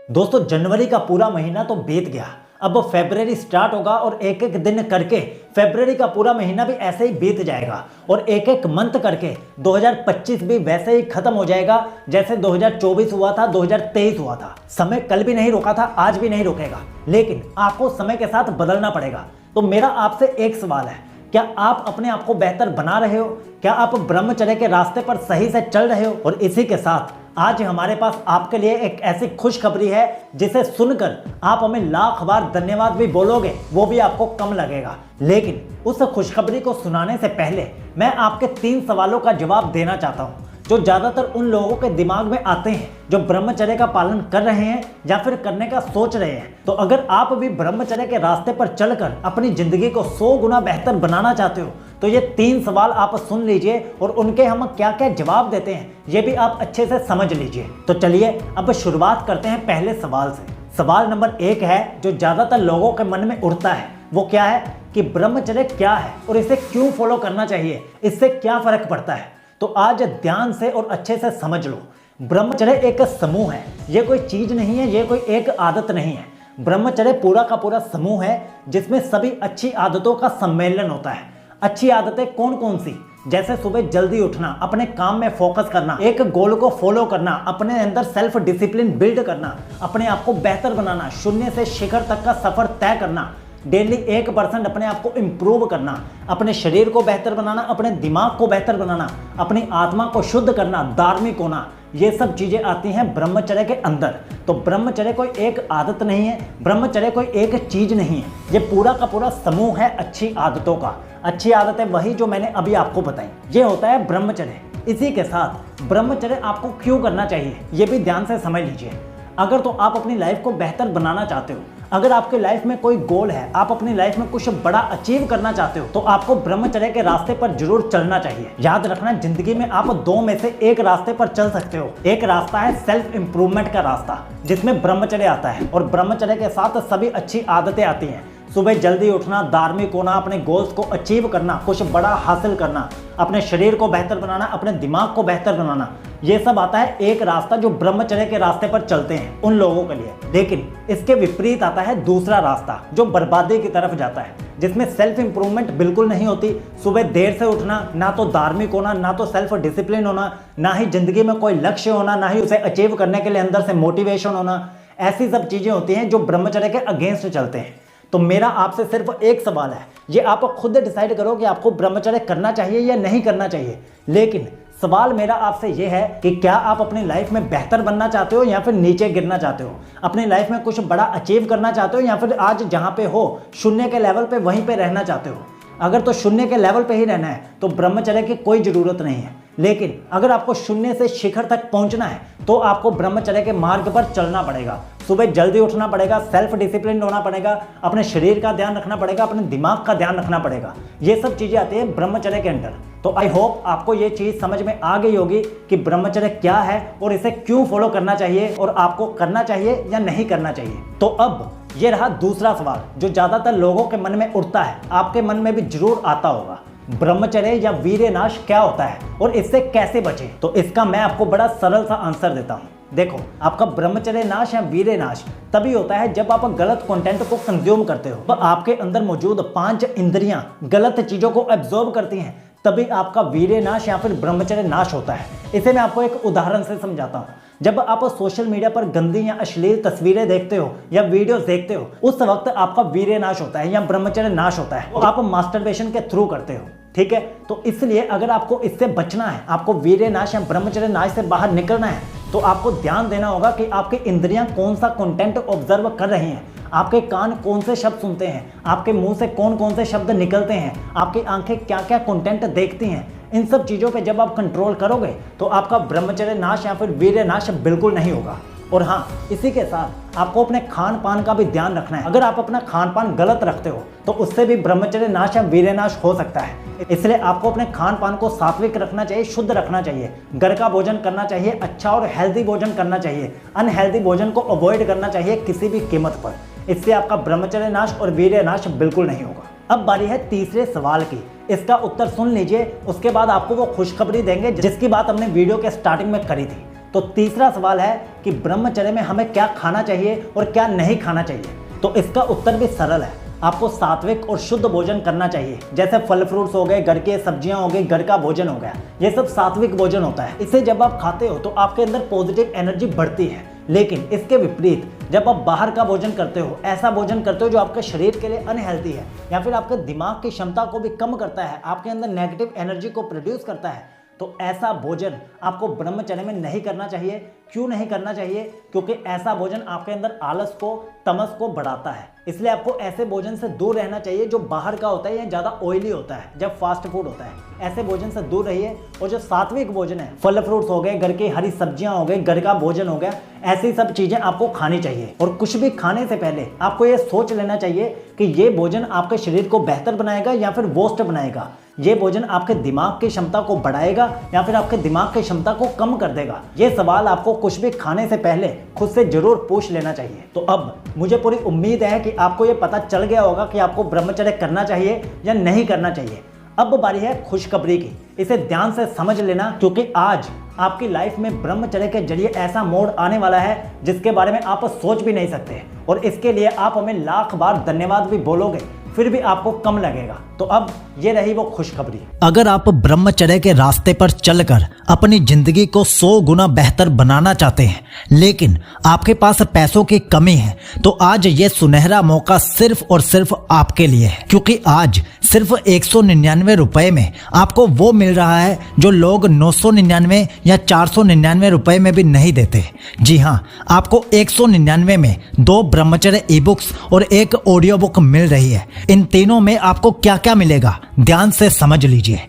दोस्तों जनवरी का पूरा महीना तो बीत गया। अब फरवरी स्टार्ट होगा और एक एक दिन करके फरवरी का पूरा महीना भी ऐसे ही बीत जाएगा और एक एक मंथ करके 2025 भी वैसे ही खत्म हो जाएगा जैसे 2024 हुआ था, 2023 हुआ था। समय कल भी नहीं रुका था, आज भी नहीं रुकेगा, लेकिन आपको समय के साथ बदलना पड़ेगा। तो मेरा आपसे एक सवाल है, क्या आप अपने आप को बेहतर बना रहे हो? क्या आप ब्रह्मचर्य के रास्ते पर सही से चल रहे हो? और इसी के साथ आज हमारे पास आपके लिए एक ऐसी खुशखबरी है जिसे सुनकर आप हमें लाख बार धन्यवाद भी बोलोगे, वो भी आपको कम लगेगा। लेकिन उस खुशखबरी को सुनाने से पहले मैं आपके 3 सवालों का जवाब देना चाहता हूं जो ज़्यादातर उन लोगों के दिमाग में आते हैं जो ब्रह्मचर्य का पालन कर रहे हैं या फिर करने का सोच रहे हैं। तो अगर आप भी ब्रह्मचर्य के रास्ते पर चलकर अपनी जिंदगी को 100 गुना बेहतर बनाना चाहते हो तो ये 3 सवाल आप सुन लीजिए और उनके हम क्या क्या जवाब देते हैं ये भी आप अच्छे से समझ लीजिए। तो चलिए अब शुरुआत करते हैं पहले सवाल से। सवाल नंबर 1 है जो ज़्यादातर लोगों के मन में उठता है, वो क्या है कि ब्रह्मचर्य क्या है और इसे क्यों फॉलो करना चाहिए, इससे क्या फर्क पड़ता है। तो आज ध्यान से और अच्छे से समझ लो, ब्रह्मचर्य एक समूह है, ये कोई चीज नहीं है, ये कोई एक आदत नहीं है। ब्रह्मचर्य पूरा का पूरा समूह है जिसमें सभी अच्छी आदतों का सम्मेलन होता है। अच्छी आदतें कौन कौन सी? जैसे सुबह जल्दी उठना, अपने काम में फोकस करना, एक गोल को फॉलो करना, अपने अंदर सेल्फ डिसिप्लिन बिल्ड करना, अपने आप को बेहतर बनाना, शून्य से शिखर तक का सफर तय करना, डेली 1% अपने आप को इम्प्रूव करना, अपने शरीर को बेहतर बनाना, अपने दिमाग को बेहतर बनाना, अपनी आत्मा को शुद्ध करना, धार्मिक होना, ये सब चीजें आती हैं ब्रह्मचर्य के अंदर। तो ब्रह्मचर्य कोई एक आदत नहीं है, ब्रह्मचर्य कोई एक चीज नहीं है, ये पूरा का पूरा समूह है अच्छी आदतों का। अच्छी आदतें वही जो मैंने अभी आपको बताई, ये होता है ब्रह्मचर्य। इसी के साथ ब्रह्मचर्य आपको क्यों करना चाहिए ये भी ध्यान से समझ लीजिए। अगर तो आप अपनी लाइफ को बेहतर बनाना चाहते हो, अगर आपके लाइफ में कोई गोल है, आप अपनी लाइफ में कुछ बड़ा अचीव करना चाहते हो तो आपको ब्रह्मचर्य के रास्ते पर जरूर चलना चाहिए। याद रखना, जिंदगी में आप 2 में से एक रास्ते पर चल सकते हो। एक रास्ता है सेल्फ इंप्रूवमेंट का रास्ता जिसमें ब्रह्मचर्य आता है और ब्रह्मचर्य के साथ सभी अच्छी आदतें आती हैं। सुबह जल्दी उठना, धार्मिक होना, अपने गोल्स को अचीव करना, कुछ बड़ा हासिल करना, अपने शरीर को बेहतर बनाना, अपने दिमाग को बेहतर बनाना, ये सब आता है एक रास्ता जो ब्रह्मचर्य के रास्ते पर चलते हैं उन लोगों के लिए। लेकिन इसके विपरीत आता है दूसरा रास्ता जो बर्बादी की तरफ जाता है, जिसमें सेल्फ इंप्रूवमेंट बिल्कुल नहीं होती। सुबह देर से उठना, ना तो धार्मिक होना, ना तो सेल्फ डिसिप्लिन होना, ना ही जिंदगी में कोई लक्ष्य होना, ना ही उसे अचीव करने के लिए अंदर से मोटिवेशन होना, ऐसी सब चीजें होती हैं जो ब्रह्मचर्य के अगेंस्ट चलते हैं। तो मेरा आपसे सिर्फ एक सवाल है, ये आप खुद डिसाइड करो कि आपको ब्रह्मचर्य करना चाहिए या नहीं करना चाहिए। लेकिन सवाल मेरा आपसे ये है कि क्या आप अपनी लाइफ में बेहतर बनना चाहते हो या फिर नीचे गिरना चाहते हो? अपनी लाइफ में कुछ बड़ा अचीव करना चाहते हो या फिर आज जहाँ पे हो शून्य के लेवल पे वहीं पे रहना चाहते हो? अगर तो शून्य के लेवल पे ही रहना है तो ब्रह्मचर्य की कोई ज़रूरत नहीं है। लेकिन अगर आपको शून्य से शिखर तक पहुंचना है तो आपको ब्रह्मचर्य के मार्ग पर चलना पड़ेगा। सुबह जल्दी उठना पड़ेगा, सेल्फ डिसिप्लिन होना पड़ेगा, अपने शरीर का ध्यान रखना पड़ेगा, अपने दिमाग का ध्यान रखना पड़ेगा। ये सब चीज़ें आती हैं ब्रह्मचर्य के अंदर। तो आई होप आपको ये चीज़ समझ में आ गई होगी कि ब्रह्मचर्य क्या है और इसे क्यों फॉलो करना चाहिए और आपको करना चाहिए या नहीं करना चाहिए। तो अब ये रहा दूसरा सवाल जो ज़्यादातर लोगों के मन में उठता है, आपके मन में भी जरूर आता होगा, ब्रह्मचर्य या वीर्यनाश क्या होता है और इससे कैसे बचें? तो इसका मैं आपको बड़ा सरल सा आंसर देता हूँ। देखो, आपका ब्रह्मचर्य नाश या वीर्य नाश तभी होता है जब आप गलत कंटेंट को कंज्यूम करते हो। आपके अंदर मौजूद 5 इंद्रियां गलत चीजों को एब्जॉर्ब करती हैं, तभी आपका वीर्य नाश या फिर ब्रह्मचर्य नाश होता है। इसे मैं आपको एक उदाहरण से समझाता हूँ। जब आप सोशल मीडिया पर गंदी या अश्लील तस्वीरें देखते हो या वीडियोस देखते हो, उस वक्त आपका वीर्य नाश होता है या ब्रह्मचर्य नाश होता है। तो आप मास्टरबेशन के थ्रू करते हो, ठीक है? तो इसलिए अगर आपको इससे बचना है, आपको वीर्य नाश या ब्रह्मचर्य नाश से बाहर निकलना है, तो आपको ध्यान देना होगा कि आपकी इंद्रियां कौन सा कंटेंट ऑब्जर्व कर रही हैं, आपके कान कौन से शब्द सुनते हैं, आपके मुंह से कौन कौन से शब्द निकलते हैं, आपकी आंखें क्या क्या कंटेंट देखती हैं। इन सब चीज़ों पे जब आप कंट्रोल करोगे तो आपका ब्रह्मचर्य नाश या फिर वीर्य नाश बिल्कुल नहीं होगा। और हाँ, इसी के साथ आपको अपने खान पान का भी ध्यान रखना है। अगर आप अपना खान पान गलत रखते हो तो उससे भी ब्रह्मचर्य नाश या वीर्य नाश हो सकता है। इसलिए आपको अपने खान पान को सात्विक रखना चाहिए, शुद्ध रखना चाहिए, घर का भोजन करना चाहिए, अच्छा और हेल्दी भोजन करना चाहिए, अनहेल्दी भोजन को अवॉइड करना चाहिए किसी भी कीमत पर। इससे आपका ब्रह्मचर्य नाश और वीर्य नाश बिल्कुल नहीं होगा। अब बारी है तीसरे सवाल की, इसका उत्तर सुन लीजिए, उसके बाद आपको वो खुशखबरी देंगे जिसकी बात हमने वीडियो के स्टार्टिंग में करी थी। तो तीसरा सवाल है कि ब्रह्मचर्य में हमें क्या खाना चाहिए और क्या नहीं खाना चाहिए। तो इसका उत्तर भी सरल है, आपको सात्विक और शुद्ध भोजन करना चाहिए। जैसे फल फ्रूट्स हो गए, घर की सब्जियां हो गई, घर का भोजन हो गया, ये सब सात्विक भोजन होता है। इसे जब आप खाते हो तो आपके अंदर पॉजिटिव एनर्जी बढ़ती है। लेकिन इसके विपरीत जब आप बाहर का भोजन करते हो, ऐसा भोजन करते हो जो आपके शरीर के लिए अनहेल्दी है या फिर आपके दिमाग की क्षमता को भी कम करता है, आपके अंदर नेगेटिव एनर्जी को प्रोड्यूस करता है, तो ऐसा भोजन आपको ब्रह्मचर्य में नहीं करना चाहिए। क्यों नहीं करना चाहिए? क्योंकि ऐसा भोजन आपके अंदर आलस को, तमस को बढ़ाता है। इसलिए आपको ऐसे भोजन से दूर रहना चाहिए जो बाहर का होता है या ज़्यादा ऑयली होता है, जब फास्ट फूड होता है, ऐसे भोजन से दूर रहिए। और जो सात्विक भोजन है, फल फ्रूट्स हो गए, घर की हरी सब्जियां हो गई, घर का भोजन हो गया, ऐसी सब चीज़ें आपको खानी चाहिए। और कुछ भी खाने से पहले आपको ये सोच लेना चाहिए कि ये भोजन आपके शरीर को बेहतर बनाएगा या फिर वर्स्ट बनाएगा। ये भोजन आपके दिमाग की क्षमता को बढ़ाएगा या फिर आपके दिमाग की क्षमता को कम कर देगा। ये सवाल आपको कुछ भी खाने से पहले खुद से जरूर पूछ लेना चाहिए। तो अब मुझे पूरी उम्मीद है कि आपको ये पता चल गया होगा कि आपको ब्रह्मचर्य करना चाहिए या नहीं करना चाहिए। अब बारी है खुशखबरी की, इसे ध्यान से समझ लेना, क्योंकि आज आपकी लाइफ में ब्रह्मचर्य के जरिए ऐसा मोड़ आने वाला है जिसके बारे में आप सोच भी नहीं सकते। और इसके लिए आप हमें लाख बार धन्यवाद भी बोलोगे, फिर भी आपको कम लगेगा। तो अब ये रही वो खुशखबरी। अगर आप ब्रह्मचर्य के रास्ते पर चलकर अपनी जिंदगी को 100 गुना बेहतर बनाना चाहते हैं, लेकिन आपके पास पैसों की कमी है, तो आज ये सुनहरा मौका सिर्फ और सिर्फ आपके लिए है। क्योंकि आज सिर्फ 199 रुपए में आपको वो मिल रहा है जो लोग 999 या 499 रुपए में भी नहीं देते। जी हाँ, आपको 199 में 2 ब्रह्मचर्य ई बुक्स और 1 ऑडियो बुक मिल रही है। इन तीनों में आपको क्या क्या मिलेगा, ध्यान से समझ लीजिए।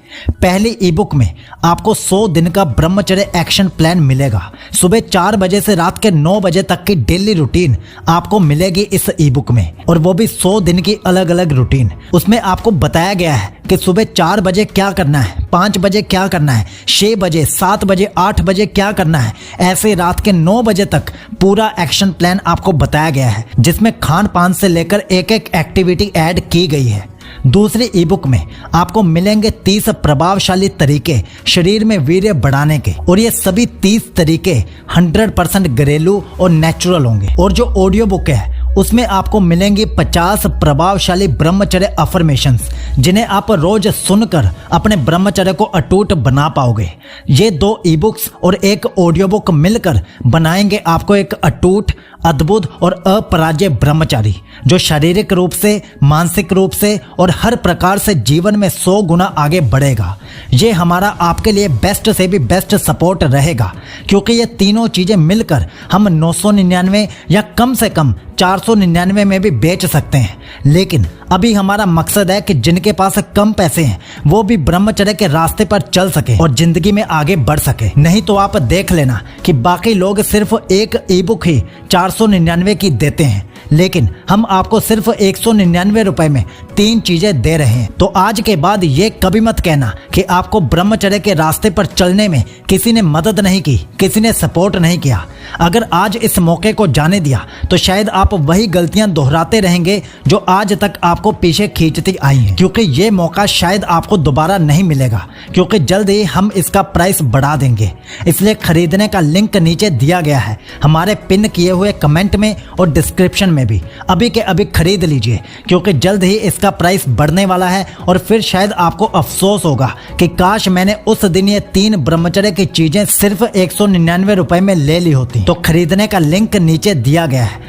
पहली ई बुक में आपको 100 दिन का ब्रह्मचर्य एक्शन प्लान मिलेगा। सुबह 4 बजे से रात के 9 बजे तक की डेली रूटीन आपको मिलेगी इस ई बुक में, और वो भी 100 दिन की अलग अलग रूटीन। उसमें आपको बताया गया है कि सुबह 4 बजे क्या करना है, 5 बजे क्या करना है, 6 बजे, 7 बजे, 8 बजे क्या करना है, ऐसे रात के 9 बजे तक पूरा एक्शन प्लान आपको बताया गया है, जिसमें खान पान से लेकर एक एक एक्टिविटी ऐड की गई है। दूसरी ई बुक में आपको मिलेंगे 30 प्रभावशाली तरीके शरीर में वीर्य बढ़ाने के, और ये सभी 30 तरीके 100% घरेलू और नेचुरल होंगे। और जो ऑडियो बुक है उसमें आपको मिलेंगी 50 प्रभावशाली ब्रह्मचर्य अफर्मेशंस, जिन्हें आप रोज सुनकर अपने ब्रह्मचर्य को अटूट बना पाओगे। ये 2 ई बुक्स और 1 ऑडियो बुक मिलकर बनाएंगे आपको एक अटूट, अद्भुत और अपराजय ब्रह्मचारी, जो शारीरिक रूप से, मानसिक रूप से और हर प्रकार से जीवन में 100 गुना आगे बढ़ेगा। ये हमारा आपके लिए बेस्ट से भी बेस्ट सपोर्ट रहेगा, क्योंकि ये तीनों चीजें मिलकर हम 999 या कम से कम 499 में भी बेच सकते हैं। लेकिन अभी हमारा मकसद है कि जिनके पास कम पैसे हैं वो भी ब्रह्मचर्य के रास्ते पर चल सके और जिंदगी में आगे बढ़ सके। नहीं तो आप देख लेना कि बाकी लोग सिर्फ 1 ई बुक ही 499 की देते हैं, लेकिन हम आपको सिर्फ 199 रुपए में 3 चीजें दे रहे हैं। तो आज के बाद ये कभी मत कहना कि आपको ब्रह्मचर्य के रास्ते पर चलने में किसी ने मदद नहीं की, किसी ने सपोर्ट नहीं किया। अगर आज इस मौके को जाने दिया तो शायद आप वही गलतियां दोहराते रहेंगे जो आज तक आपको पीछे खींचती आई हैं, क्योंकि ये मौका शायद आपको दोबारा नहीं मिलेगा, क्योंकि जल्द ही हम इसका प्राइस बढ़ा देंगे। इसलिए खरीदने का लिंक नीचे दिया गया है, हमारे पिन किए हुए कमेंट में और डिस्क्रिप्शन में भी। अभी के अभी खरीद लीजिए, क्योंकि जल्द ही इसका प्राइस बढ़ने वाला है और फिर शायद आपको अफसोस होगा कि काश मैंने उस दिन ये 3 ब्रह्मचर्य की चीजें सिर्फ 199 रुपए में ले ली होती। तो खरीदने का लिंक नीचे दिया गया है।